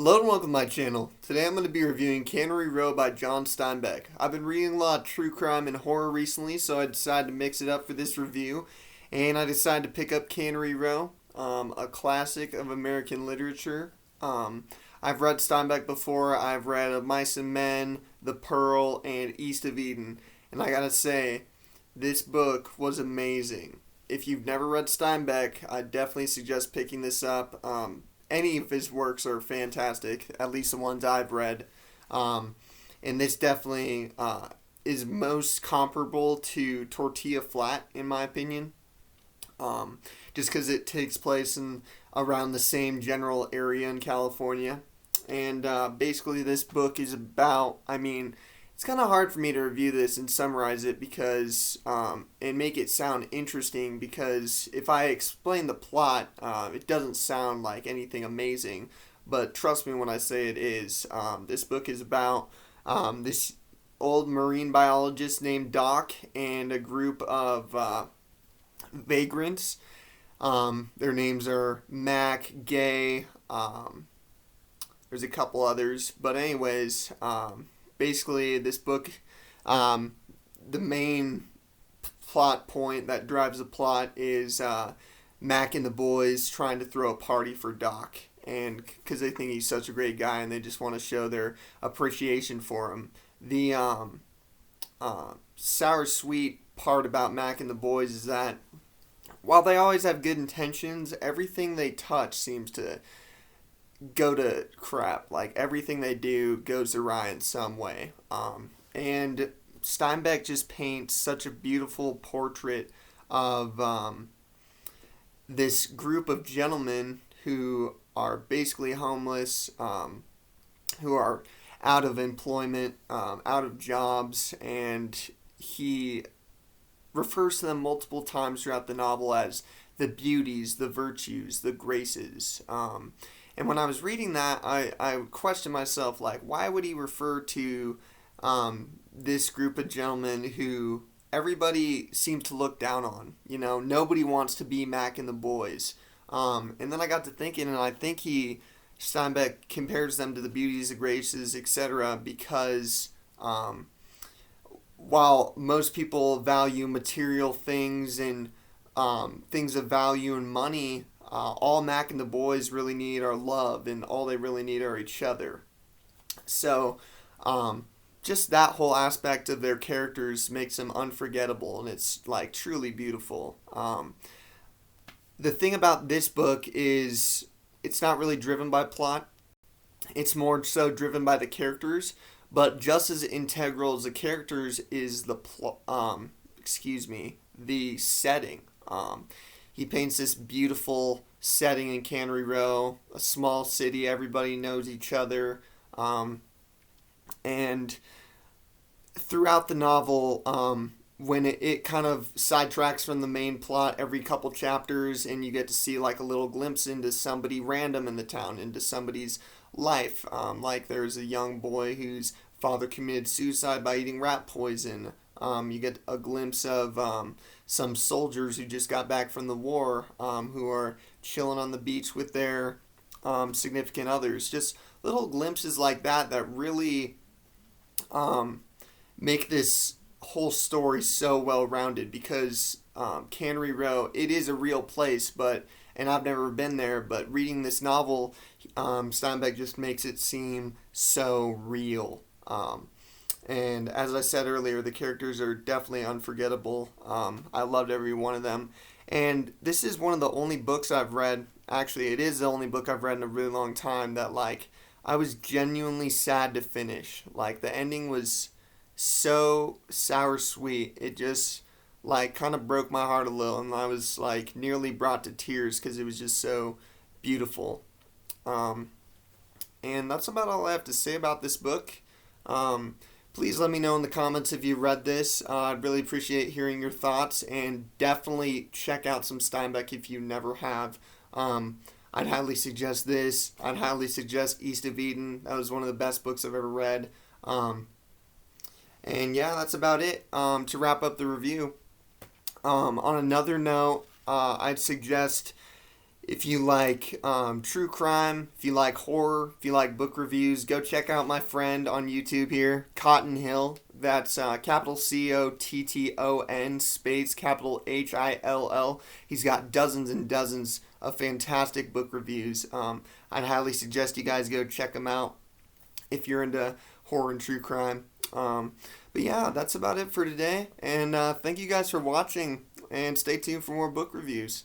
Hello and welcome to my channel. Today I'm going to be reviewing Cannery Row by John Steinbeck. I've been reading a lot of true crime and horror recently, so I decided to mix it up for this review. And I decided to pick up Cannery Row, a classic of American literature. I've read Steinbeck before. I've read Of Mice and Men, The Pearl, and East of Eden. And I gotta say, this book was amazing. If you've never read Steinbeck, I definitely suggest picking this up. Any of his works are fantastic, at least the ones I've read. And this definitely is most comparable to Tortilla Flat, in my opinion. Just because it takes place in around the same general area in California. And basically this book is about, it's kind of hard for me to review this and summarize it because and make it sound interesting, because if I explain the plot, it doesn't sound like anything amazing. But trust me when I say it is. This book is about this old marine biologist named Doc and a group of vagrants. Their names are Mac, Gay, there's a couple others. But anyways, basically, this book, the main plot point that drives the plot is Mac and the boys trying to throw a party for Doc, and because they think he's such a great guy and they just want to show their appreciation for him. The sour sweet part about Mac and the boys is that while they always have good intentions, everything they touch seems to go to crap. Like, everything they do goes awry in some way. And Steinbeck just paints such a beautiful portrait of this group of gentlemen who are basically homeless, who are out of employment, out of jobs, and he refers to them multiple times throughout the novel as the beauties, the virtues, the graces. And when I was reading that, I questioned myself, like, why would he refer to this group of gentlemen who everybody seems to look down on? You know, nobody wants to be Mac and the boys. And then I got to thinking, and I think Steinbeck compares them to the beauties, the graces, etc., because while most people value material things and things of value and money, all Mac and the boys really need are love, and all they really need are each other. So, just that whole aspect of their characters makes them unforgettable, and it's, like, truly beautiful. The thing about this book is it's not really driven by plot. It's more so driven by the characters, but just as integral as the characters is the the setting. He paints this beautiful setting in Cannery Row, a small city, everybody knows each other, and throughout the novel, when it kind of sidetracks from the main plot every couple chapters, and you get to see like a little glimpse into somebody random in the town, into somebody's life. Like, there's a young boy whose father committed suicide by eating rat poison. You get a glimpse of some soldiers who just got back from the war, who are chilling on the beach with their significant others. Just little glimpses like that that really make this whole story so well-rounded, because Cannery Row, it is a real place, and I've never been there, but reading this novel, Steinbeck just makes it seem so real. And as I said earlier, the characters are definitely unforgettable. I loved every one of them. And this is one of the only books I've read, actually it is the only book I've read in a really long time, that, like, I was genuinely sad to finish. Like, the ending was so sour sweet. It just, like, kind of broke my heart a little, and I was, like, nearly brought to tears because it was just so beautiful. And that's about all I have to say about this book. Please let me know in the comments if you read this. I'd really appreciate hearing your thoughts, and definitely check out some Steinbeck if you never have. I'd highly suggest this. I'd highly suggest East of Eden. That was one of the best books I've ever read. And yeah, that's about it. To wrap up the review, on another note, I'd suggest If you like true crime, if you like horror, if you like book reviews, go check out my friend on YouTube here, Cotton Hill. That's capital Cotton space capital Hill. He's got dozens and dozens of fantastic book reviews. I'd highly suggest you guys go check him out if you're into horror and true crime. But yeah, that's about it for today. And thank you guys for watching. And stay tuned for more book reviews.